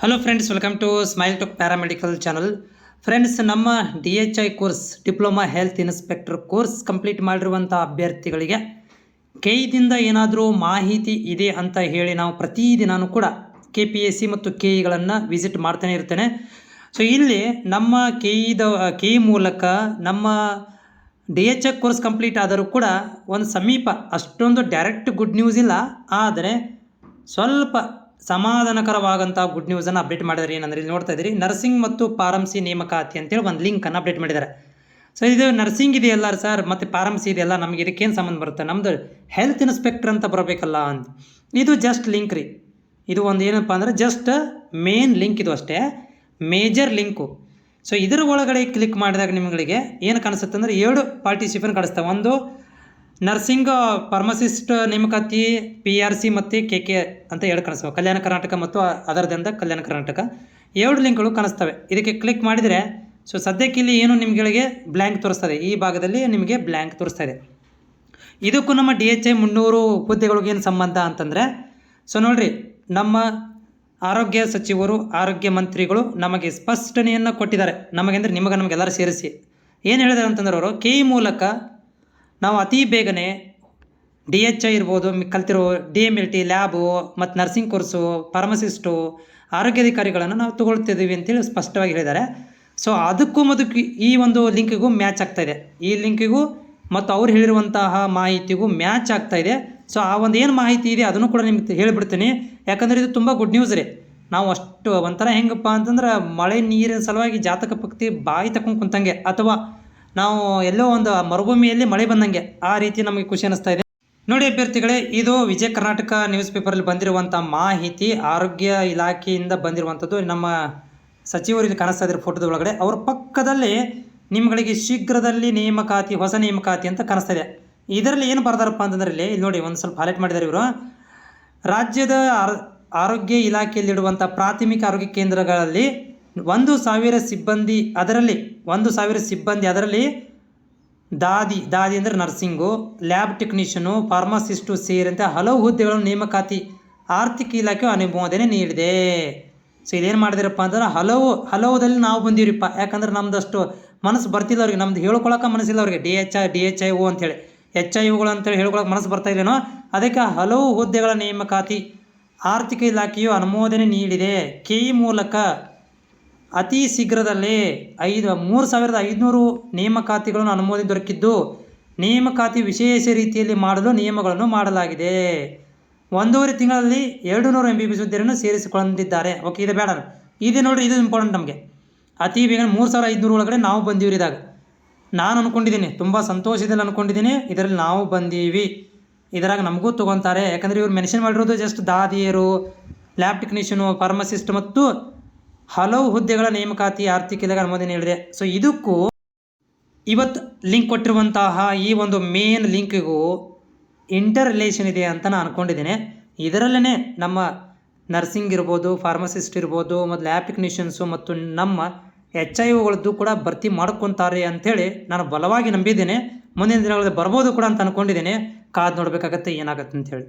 Hello friends, welcome to smile to paramedical channel. Friends, ನಮ್ಮ DHI course diploma health inspector course complete ಮಾಡಿರುವಂಥ ಅಭ್ಯರ್ಥಿಗಳಿಗೆ ಕೆಇದಿಂದ ಏನಾದರೂ ಮಾಹಿತಿ ಇದೆ ಅಂತ ಹೇಳಿ ನಾವು ಪ್ರತಿದಿನಾನು ಕೂಡ KPSC ಮತ್ತು KEಗಳನ್ನು ವಿಸಿಟ್ ಮಾಡ್ತಾನೆ ಇರ್ತೇನೆ. ಸೊ ಇಲ್ಲಿ ನಮ್ಮ KE ಮೂಲಕ ನಮ್ಮ DHI ಕೋರ್ಸ್ ಕಂಪ್ಲೀಟ್ ಆದರೂ ಕೂಡ ಒಂದು ಸಮೀಪ ಅಷ್ಟೊಂದು ಡೈರೆಕ್ಟ್ ಗುಡ್ ನ್ಯೂಸ್ ಇಲ್ಲ, ಆದರೆ ಸ್ವಲ್ಪ ಸಮಾಧಾನಕರವಾದಂಥ ಗುಡ್ ನ್ಯೂಸನ್ನು ಅಪ್ಡೇಟ್ ಮಾಡಿದ್ದಾರೆ. ಏನಂದರೆ ಇಲ್ಲಿ ನೋಡ್ತಾ ಇದ್ದೀರಿ, ನರ್ಸಿಂಗ್ ಮತ್ತು ಫಾರ್ಮಸಿ ನೇಮಕಾತಿ ಅಂತೇಳಿ ಒಂದು ಲಿಂಕನ್ನು ಅಪ್ಡೇಟ್ ಮಾಡಿದ್ದಾರೆ. ಸೊ ಇದು ನರ್ಸಿಂಗ್ ಇದೆಯಲ್ಲ ಸರ್, ಮತ್ತು ಫಾರ್ಮಸಿ ಇದೆಯಲ್ಲ, ನಮಗೆ ಇದಕ್ಕೇನು ಸಂಬಂಧ ಬರುತ್ತೆ, ನಮ್ಮದು ಹೆಲ್ತ್ ಇನ್ಸ್ಪೆಕ್ಟರ್ ಅಂತ ಬರಬೇಕಲ್ಲ ಅಂತ. ಇದು ಜಸ್ಟ್ ಲಿಂಕ್ ರೀ, ಇದು ಒಂದು ಏನಪ್ಪ ಅಂದರೆ ಜಸ್ಟ್ ಮೇನ್ ಲಿಂಕ್, ಇದು ಅಷ್ಟೇ ಮೇಜರ್ ಲಿಂಕು. ಸೊ ಇದರ ಒಳಗಡೆ ಕ್ಲಿಕ್ ಮಾಡಿದಾಗ ನಿಮಗೆ ಏನು ಕಾಣಿಸುತ್ತೆ ಅಂದರೆ 2 ಪಾರ್ಟಿಸಿಪೆಂಟ್ ಕಾಣಿಸ್ತವೆ. ಒಂದು ನರ್ಸಿಂಗ್ ಫಾರ್ಮಸಿಸ್ಟ್ ನೇಮಕಾತಿ PRC ಮತ್ತು KK ಅಂತ 2 ಕಾಣಿಸ್ತವೆ, ಕಲ್ಯಾಣ ಕರ್ನಾಟಕ ಮತ್ತು ಅದರದಿಂದ ಕಲ್ಯಾಣ ಕರ್ನಾಟಕ 2 ಲಿಂಕ್ಗಳು ಕಾಣಿಸ್ತವೆ. ಇದಕ್ಕೆ ಕ್ಲಿಕ್ ಮಾಡಿದರೆ ಸೊ ಸದ್ಯಕ್ಕೆ ಇಲ್ಲಿ ಏನು ನಿಮಗೆ ಬ್ಲ್ಯಾಂಕ್ ತೋರಿಸ್ತದೆ, ಈ ಭಾಗದಲ್ಲಿ ನಿಮಗೆ ಬ್ಲ್ಯಾಂಕ್ ತೋರಿಸ್ತಾ ಇದೆ. ಇದಕ್ಕೂ ನಮ್ಮ DHI 300 ಹುದ್ದೆಗಳಿಗೆ ಏನು ಸಂಬಂಧ ಅಂತಂದರೆ, ಸೊ ನೋಡಿರಿ, ನಮ್ಮ ಆರೋಗ್ಯ ಸಚಿವರು, ಆರೋಗ್ಯ ಮಂತ್ರಿಗಳು ನಮಗೆ ಸ್ಪಷ್ಟನೆಯನ್ನು ಕೊಟ್ಟಿದ್ದಾರೆ. ನಮಗೆಂದರೆ ನಮಗೆಲ್ಲರೂ ಸೇರಿಸಿ ಏನು ಹೇಳಿದ್ದಾರೆ ಅಂತಂದ್ರೆ, ಅವರು KE ಮೂಲಕ ನಾವು ಅತಿ ಬೇಗನೆ DHI ಇರ್ಬೋದು, ಕಲ್ತಿರೋ DMLT ಲ್ಯಾಬು ಮತ್ತು ನರ್ಸಿಂಗ್ ಕೋರ್ಸು, ಫಾರ್ಮಸಿಸ್ಟು, ಆರೋಗ್ಯಾಧಿಕಾರಿಗಳನ್ನು ನಾವು ತೊಗೊಳ್ತಿದ್ದೀವಿ ಅಂತೇಳಿ ಸ್ಪಷ್ಟವಾಗಿ ಹೇಳಿದ್ದಾರೆ. ಸೊ ಅದಕ್ಕೂ ಈ ಒಂದು ಲಿಂಕಿಗೂ ಮ್ಯಾಚ್ ಆಗ್ತಾಯಿದೆ, ಈ ಲಿಂಕಿಗೂ ಮತ್ತು ಅವ್ರು ಹೇಳಿರುವಂತಹ ಮಾಹಿತಿಗೂ ಮ್ಯಾಚ್ ಆಗ್ತಾಯಿದೆ. ಸೊ ಆ ಒಂದು ಏನು ಮಾಹಿತಿ ಇದೆ ಅದನ್ನು ಕೂಡ ನಿಮ್ಗೆ ಹೇಳಿಬಿಡ್ತೀನಿ, ಯಾಕಂದರೆ ಇದು ತುಂಬ ಗುಡ್ ನ್ಯೂಸ್ ರೀ. ನಾವು ಅಷ್ಟು ಒಂಥರ ಹೆಂಗಪ್ಪ ಅಂತಂದ್ರೆ, ಮಳೆ ನೀರಿನ ಸಲುವಾಗಿ ಜಾತಕ ಪಕ್ತಿ ಬಾಯಿ ತಗೊಂಡು ಕುಂತಂಗೆ, ಅಥವಾ ನಾವು ಎಲ್ಲೋ ಒಂದು ಮರುಭೂಮಿಯಲ್ಲಿ ಮಳೆ ಬಂದಂಗೆ, ಆ ರೀತಿ ನಮಗೆ ಖುಷಿ ಅನ್ನಿಸ್ತಾ ಇದೆ. ನೋಡಿ ಅಭ್ಯರ್ಥಿಗಳೇ, ಇದು ವಿಜಯ ಕರ್ನಾಟಕ ನ್ಯೂಸ್ ಪೇಪರಲ್ಲಿ ಬಂದಿರುವಂಥ ಮಾಹಿತಿ, ಆರೋಗ್ಯ ಇಲಾಖೆಯಿಂದ ಬಂದಿರುವಂಥದ್ದು. ನಮ್ಮ ಸಚಿವರು ಇಲ್ಲಿ ಕಾಣಿಸ್ತಾ ಇದ್ದಾರೆ ಫೋಟೋದ ಒಳಗಡೆ, ಅವ್ರ ಪಕ್ಕದಲ್ಲಿ ನಿಮ್ಗಳಿಗೆ ಶೀಘ್ರದಲ್ಲಿ ನೇಮಕಾತಿ, ಹೊಸ ನೇಮಕಾತಿ ಅಂತ ಕಾಣಿಸ್ತಾ ಇದೆ. ಇದರಲ್ಲಿ ಏನು ಬರ್ದಾರಪ್ಪ ಅಂತಂದ್ರೆ, ಇಲ್ಲಿ ನೋಡಿ ಒಂದು ಸ್ವಲ್ಪ ಹೈಲೈಟ್ ಮಾಡಿದ್ದಾರೆ ಇವರು. ರಾಜ್ಯದ ಆರೋಗ್ಯ ಇಲಾಖೆಯಲ್ಲಿಡುವಂಥ ಪ್ರಾಥಮಿಕ ಆರೋಗ್ಯ ಕೇಂದ್ರಗಳಲ್ಲಿ 1,000 ಸಿಬ್ಬಂದಿ, ಅದರಲ್ಲಿ 1,000 ಸಿಬ್ಬಂದಿ, ಅದರಲ್ಲಿ ದಾದಿ ಅಂದರೆ ನರ್ಸಿಂಗು, ಲ್ಯಾಬ್ ಟೆಕ್ನಿಷಿಯನು, ಫಾರ್ಮಸಿಸ್ಟು ಸೇರಿದಂತೆ ಹಲವು ಹುದ್ದೆಗಳನ್ನು ನೇಮಕಾತಿ ಆರ್ಥಿಕ ಇಲಾಖೆ ಅನುಮೋದನೆ ನೀಡಿದೆ. ಸೊ ಇದೇನು ಮಾಡಿದಿರಪ್ಪ ಅಂತಂದ್ರೆ, ಹಲವುದಲ್ಲಿ ನಾವು ಬಂದೀವ್ರಿಪ್ಪ, ಯಾಕಂದ್ರೆ ನಮ್ದಷ್ಟು ಮನಸ್ಸು ಬರ್ತಿಲ್ಲ ಅವ್ರಿಗೆ, ನಮ್ದು ಹೇಳ್ಕೊಳಕ್ಕೆ ಮನಸ್ಸಿಲ್ಲ ಅವ್ರಿಗೆ. DHIO ಅಂತೇಳಿ HIOಗಳು ಅಂತೇಳಿ ಹೇಳ್ಕೊಳಕ್ಕೆ ಮನಸ್ಸು ಬರ್ತಾ ಇಲ್ಲೇನೋ, ಅದಕ್ಕೆ ಹಲವು ಹುದ್ದೆಗಳ ನೇಮಕಾತಿ ಆರ್ಥಿಕ ಇಲಾಖೆಯು ಅನುಮೋದನೆ ನೀಡಿದೆ. KE ಮೂಲಕ ಅತಿ ಶೀಘ್ರದಲ್ಲೇ 3,500 ನೇಮಕಾತಿಗಳನ್ನು ಅನುಮೋದನೆ ದೊರಕಿದ್ದು, ನೇಮಕಾತಿ ವಿಶೇಷ ರೀತಿಯಲ್ಲಿ ಮಾಡಲು ನಿಯಮಗಳನ್ನು ಮಾಡಲಾಗಿದೆ. 1.5 ತಿಂಗಳಲ್ಲಿ 200 MBBS ಹುದ್ದೆಯನ್ನು ಸೇರಿಸಿಕೊಂಡಿದ್ದಾರೆ. ಓಕೆ, ಇದು ಬೇಡ, ಇದೆ ನೋಡಿರಿ, ಇದು ಇಂಪಾರ್ಟೆಂಟ್ ನಮಗೆ. ಅತಿ ಬೇಗ 3,500 ಒಳಗಡೆ ನಾವು ಬಂದೀವಿ. ಇದಾಗ ನಾನು ಅಂದ್ಕೊಂಡಿದ್ದೀನಿ, ತುಂಬ ಸಂತೋಷದಲ್ಲಿ ಅಂದ್ಕೊಂಡಿದ್ದೀನಿ, ಇದರಲ್ಲಿ ನಾವು ಬಂದೀವಿ, ಇದರಾಗ ನಮಗೂ ತೊಗೊತಾರೆ. ಯಾಕಂದರೆ ಇವ್ರು ಮೆನ್ಷನ್ ಮಾಡಿರೋದು ಜಸ್ಟ್ ದಾದಿಯರು, ಲ್ಯಾಬ್ ಟೆಕ್ನಿಷಿಯನು, ಫಾರ್ಮಸಿಸ್ಟ್ ಮತ್ತು ಹಲವು ಹುದ್ದೆಗಳ ನೇಮಕಾತಿ ಆರ್ಥಿಕ ಇಲಾಖೆ ಅನುಮೋದನೆ ನೀಡಿದೆ. ಸೊ ಇದಕ್ಕೂ ಇವತ್ತು ಲಿಂಕ್ ಕೊಟ್ಟಿರುವಂತಹ ಈ ಒಂದು ಮೇನ್ ಲಿಂಕಿಗೂ ಇಂಟರ್ ರಿಲೇಷನ್ ಇದೆ ಅಂತ ನಾನು ಅಂದ್ಕೊಂಡಿದ್ದೇನೆ. ಇದರಲ್ಲೇ ನಮ್ಮ ನರ್ಸಿಂಗ್ ಇರ್ಬೋದು, ಫಾರ್ಮಸಿಸ್ಟ್ ಇರ್ಬೋದು, ಮತ್ತು ಲ್ಯಾಬ್ ಟೆಕ್ನಿಷಿಯನ್ಸು ಮತ್ತು ನಮ್ಮ HIOಗಳದ್ದು ಕೂಡ ಭರ್ತಿ ಮಾಡ್ಕೊತಾರೆ ಅಂಥೇಳಿ ನಾನು ಬಲವಾಗಿ ನಂಬಿದ್ದೇನೆ. ಮುಂದಿನ ದಿನಗಳಲ್ಲಿ ಬರ್ಬೋದು ಕೂಡ ಅಂತ ಅಂದ್ಕೊಂಡಿದ್ದೇನೆ. ಕಾದು ನೋಡಬೇಕಾಗತ್ತೆ ಏನಾಗುತ್ತೆ ಅಂಥೇಳಿ.